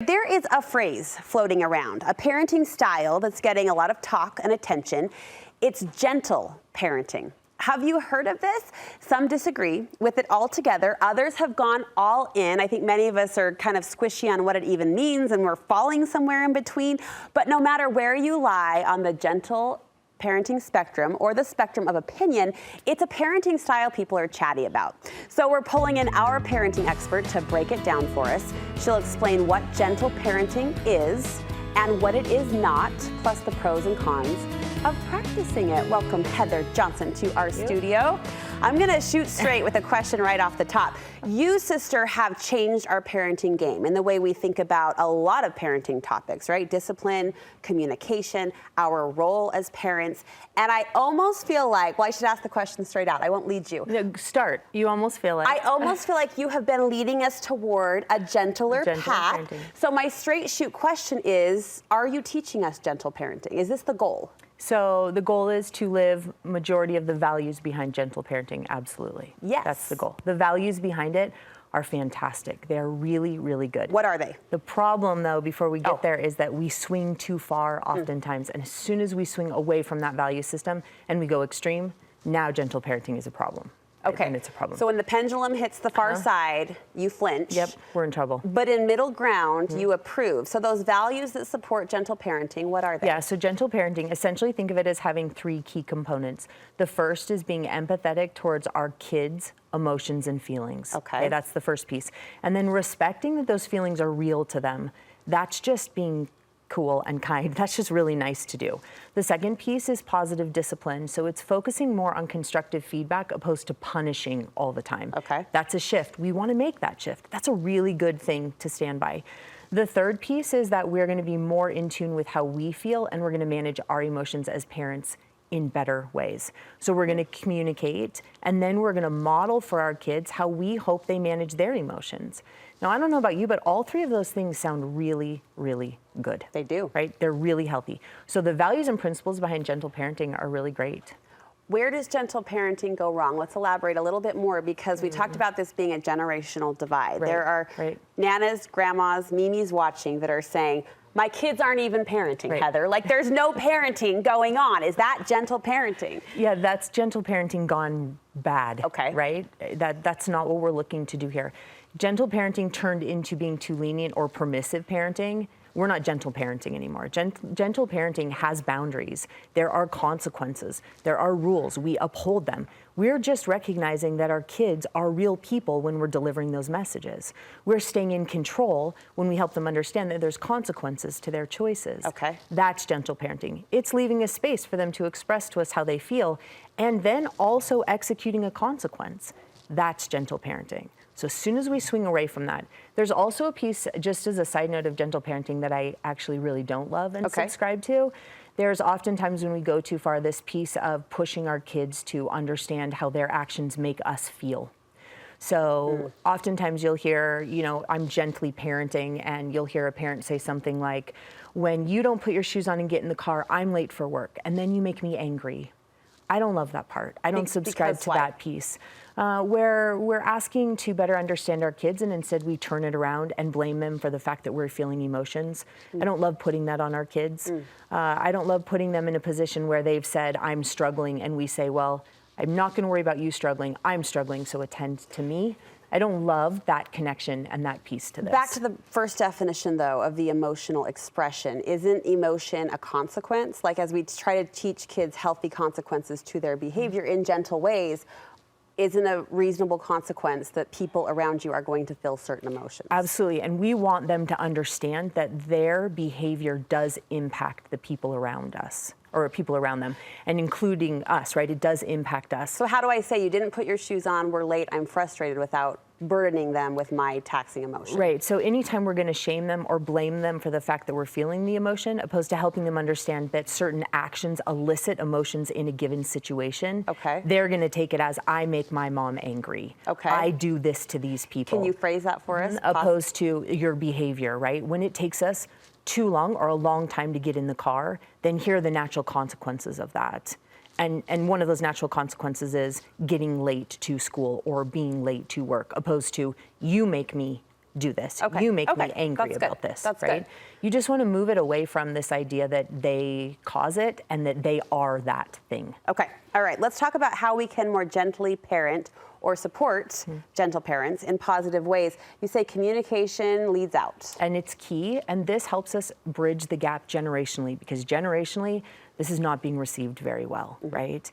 There is a phrase floating around, a parenting style that's getting a lot of talk and attention. It's gentle parenting. Have you heard of this? Some disagree with it altogether. Others have gone all in. I think many of us are kind of squishy on what it even means, and we're falling somewhere in between. But no matter where you lie on the gentle parenting spectrum or the spectrum of opinion, it's a parenting style people are chatty about. So we're pulling in our parenting expert to break it down for us. She'll explain what gentle parenting is and what it is not, plus the pros and cons of practicing it. Welcome Heather Johnson to our studio. I'm gonna shoot straight with a question right off the top. You, sister, have changed our parenting game in the way we think about a lot of parenting topics, right? Discipline, communication, our role as parents. And I almost feel like, well, I should ask the question straight out. I won't lead you. No, start. You almost feel like. I almost feel like you have been leading us toward a gentler path. Parenting. So my straight shoot question is, are you teaching us gentle parenting? Is this the goal? So the goal is to live majority of the values behind gentle parenting, absolutely. Yes. That's the goal. The values behind it are fantastic. They're really, really good. What are they? The problem, though, before we get there, is that we swing too far oftentimes. And as soon as we swing away from that value system and we go extreme, now gentle parenting is a problem. Okay. And it's a problem. So when the pendulum hits the far side, you flinch. Yep, we're in trouble. But in middle ground, you approve. So those values that support gentle parenting, what are they? Yeah, so gentle parenting, essentially think of it as having three key components. The first is being empathetic towards our kids' emotions and feelings. Okay. That's the first piece. And then respecting that those feelings are real to them. That's just being cool and kind. That's just really nice to do. The second piece is positive discipline. So it's focusing more on constructive feedback opposed to punishing all the time. Okay. That's a shift. We want to make that shift. That's a really good thing to stand by. The third piece is that we're going to be more in tune with how we feel, and we're going to manage our emotions as parents in better ways. So we're going to communicate, and then we're going to model for our kids how we hope they manage their emotions. Now, I don't know about you, but all three of those things sound really, really good. They do. Right? They're really healthy. So the values and principles behind gentle parenting are really great. Where does gentle parenting go wrong? Let's elaborate a little bit more, because we talked about this being a generational divide. Right, There are nanas, grandmas, mimis watching that are saying, my kids aren't even parenting, Heather. Like, there's no parenting going on. Is that gentle parenting? Yeah, that's gentle parenting gone bad. Okay. Right? That's not what we're looking to do here. Gentle parenting turned into being too lenient or permissive parenting. We're not gentle parenting anymore. Gentle parenting has boundaries. There are consequences. There are rules. We uphold them. We're just recognizing that our kids are real people when we're delivering those messages. We're staying in control when we help them understand that there's consequences to their choices. Okay. That's gentle parenting. It's leaving a space for them to express to us how they feel, and then also executing a consequence. That's gentle parenting. So as soon as we swing away from that, there's also a piece, just as a side note, of gentle parenting that I actually really don't love and subscribe to. There's oftentimes, when we go too far, this piece of pushing our kids to understand how their actions make us feel. So oftentimes you'll hear, you know, I'm gently parenting, and you'll hear a parent say something like, when you don't put your shoes on and get in the car, I'm late for work, and then you make me angry. I don't love that part. I don't subscribe to that piece. Where we're asking to better understand our kids, and instead we turn it around and blame them for the fact that we're feeling emotions. I don't love putting that on our kids. I don't love putting them in a position where they've said, I'm struggling, and we say, well, I'm not going to worry about you struggling. I'm struggling, so attend to me. I don't love that connection and that piece to this. Back to the first definition, though, of the emotional expression. Isn't emotion a consequence? Like, as we try to teach kids healthy consequences to their behavior in gentle ways, isn't a reasonable consequence that people around you are going to feel certain emotions? Absolutely, and we want them to understand that their behavior does impact the people around us, or people around them, and including us, right? It does impact us. So how do I say, you didn't put your shoes on, we're late, I'm frustrated, without burdening them with my taxing emotion? Right, so anytime we're going to shame them or blame them for the fact that we're feeling the emotion, opposed to helping them understand that certain actions elicit emotions in a given situation, they're going to take it as, I make my mom angry. I do this to these people. Can you phrase that for us? Opposed to your behavior, right? When it takes us too long or a long time to get in the car, then here are the natural consequences of that. And one of those natural consequences is getting late to school or being late to work, opposed to, you make me do this. Okay. You make Okay. me angry That's about good. this, That's right? good. You just want to move it away from this idea that they cause it and that they are that thing. Okay. All right. Let's talk about how we can more gently parent or support gentle parents in positive ways. You say communication leads out. And it's key, and this helps us bridge the gap generationally, because generationally, this is not being received very well, right?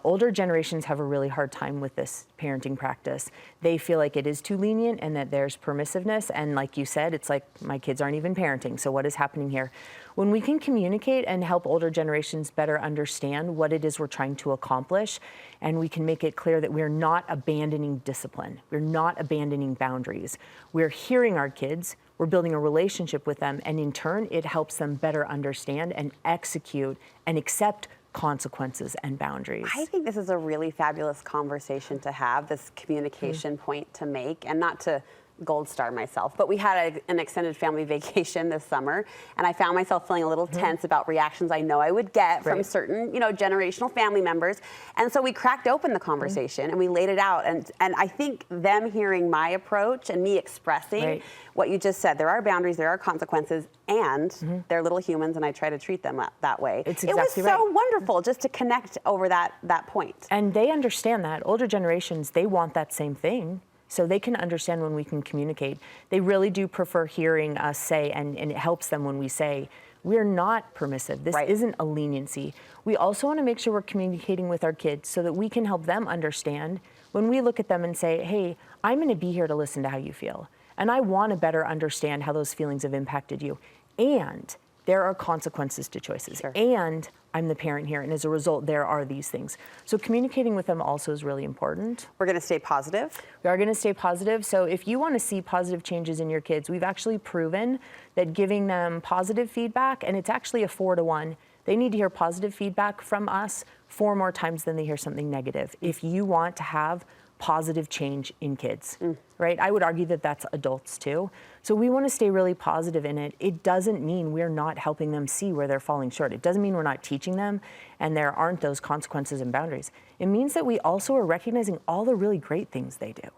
Older generations have a really hard time with this parenting practice. They feel like it is too lenient and that there's permissiveness, and like you said, it's like, my kids aren't even parenting, so what is happening here? When we can communicate and help older generations better understand what it is we're trying to accomplish, and we can make it clear that we're not abandoning discipline, we're not abandoning boundaries, we're hearing our kids, we're building a relationship with them, and in turn, it helps them better understand and execute and accept consequences and boundaries. I think this is a really fabulous conversation to have, this communication point to make, and not to gold star myself, but we had an extended family vacation this summer, and I found myself feeling a little tense about reactions I know I would get from certain, generational family members. And so we cracked open the conversation and we laid it out. And I think them hearing my approach and me expressing what you just said, there are boundaries, there are consequences, and they're little humans, and I try to treat them that way. It's it was exactly so wonderful just to connect over that point. And they understand that. Older generations, they want that same thing. So they can understand when we can communicate. They really do prefer hearing us say, and it helps them when we say, we're not permissive. This isn't a leniency. We also want to make sure we're communicating with our kids so that we can help them understand when we look at them and say, hey, I'm going to be here to listen to how you feel. And I want to better understand how those feelings have impacted you. And there are consequences to choices. And I'm the parent here, and as a result, there are these things. So communicating with them also is really important. We're going to stay positive. We are going to stay positive. So if you want to see positive changes in your kids, we've actually proven that giving them positive feedback, and it's actually a 4-to-1, they need to hear positive feedback from us 4 more times than they hear something negative. If you want to have positive change in kids, right? I would argue that that's adults too. So we want to stay really positive in it. It doesn't mean we're not helping them see where they're falling short. It doesn't mean we're not teaching them and there aren't those consequences and boundaries. It means that we also are recognizing all the really great things they do,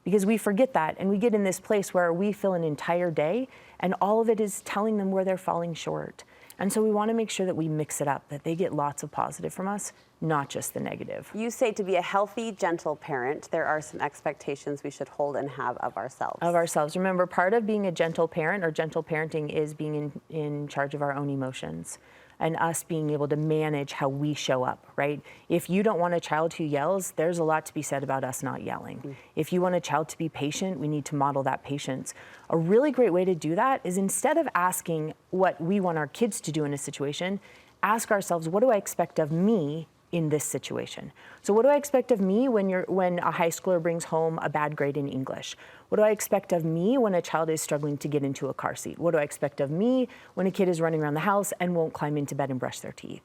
because we forget that and we get in this place where we fill an entire day and all of it is telling them where they're falling short. And so we want to make sure that we mix it up, that they get lots of positive from us, not just the negative. You say to be a healthy, gentle parent, there are some expectations we should hold and have of ourselves. Of ourselves. Remember, part of being a gentle parent or gentle parenting is being in charge of our own emotions and us being able to manage how we show up, right? If you don't want a child who yells, there's a lot to be said about us not yelling. If you want a child to be patient, we need to model that patience. A really great way to do that is, instead of asking what we want our kids to do in a situation, ask ourselves, what do I expect of me in this situation? So what do I expect of me when a high schooler brings home a bad grade in English? What do I expect of me when a child is struggling to get into a car seat? What do I expect of me when a kid is running around the house and won't climb into bed and brush their teeth?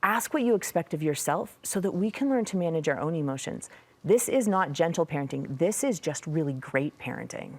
Ask what you expect of yourself so that we can learn to manage our own emotions. This is not gentle parenting. This is just really great parenting.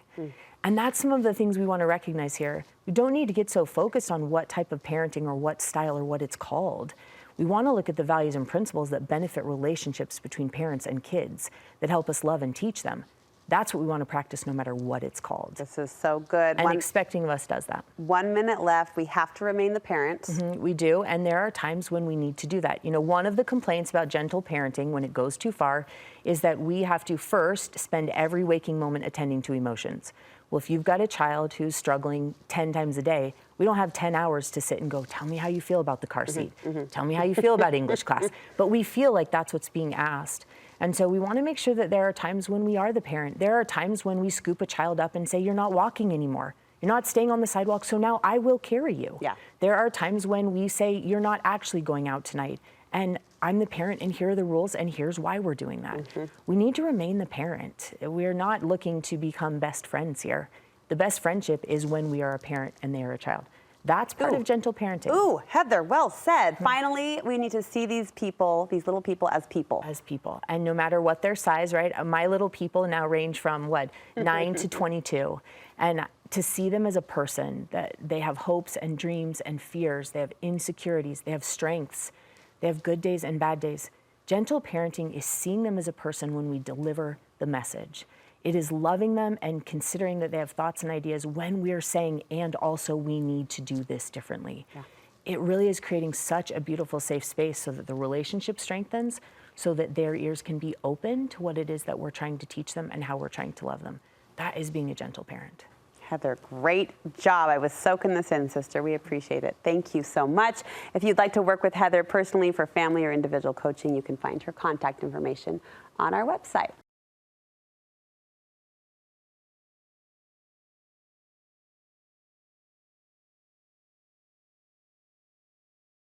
And that's some of the things we want to recognize here. We don't need to get so focused on what type of parenting or what style or what it's called. We want to look at the values and principles that benefit relationships between parents and kids, that help us love and teach them. That's what we want to practice no matter what it's called. This is so good. And expecting of us does that. 1 minute left. We have to remain the parent. We do, and there are times when we need to do that. You know, one of the complaints about gentle parenting when it goes too far is that we have to first spend every waking moment attending to emotions. Well, if you've got a child who's struggling 10 times a day, we don't have 10 hours to sit and go, tell me how you feel about the car seat. Tell me how you feel about English class. But we feel like that's what's being asked. And so we want to make sure that there are times when we are the parent. There are times when we scoop a child up and say, you're not walking anymore. You're not staying on the sidewalk, so now I will carry you. There are times when we say, you're not actually going out tonight. And I'm the parent, and here are the rules, and here's why we're doing that. We need to remain the parent. We're not looking to become best friends here. The best friendship is when we are a parent and they are a child. That's part of gentle parenting. Ooh, Heather, well said. Finally, we need to see these people, these little people, as people. As people. And no matter what their size, right? My little people now range from 9 to 22. And to see them as a person, that they have hopes and dreams and fears, they have insecurities, they have strengths, they have good days and bad days. Gentle parenting is seeing them as a person when we deliver the message. It is loving them and considering that they have thoughts and ideas when we are saying, and also we need to do this differently. Yeah. It really is creating such a beautiful, safe space so that the relationship strengthens, so that their ears can be open to what it is that we're trying to teach them and how we're trying to love them. That is being a gentle parent. Heather, great job. I was soaking this in, sister. We appreciate it. Thank you so much. If you'd like to work with Heather personally for family or individual coaching, you can find her contact information on our website.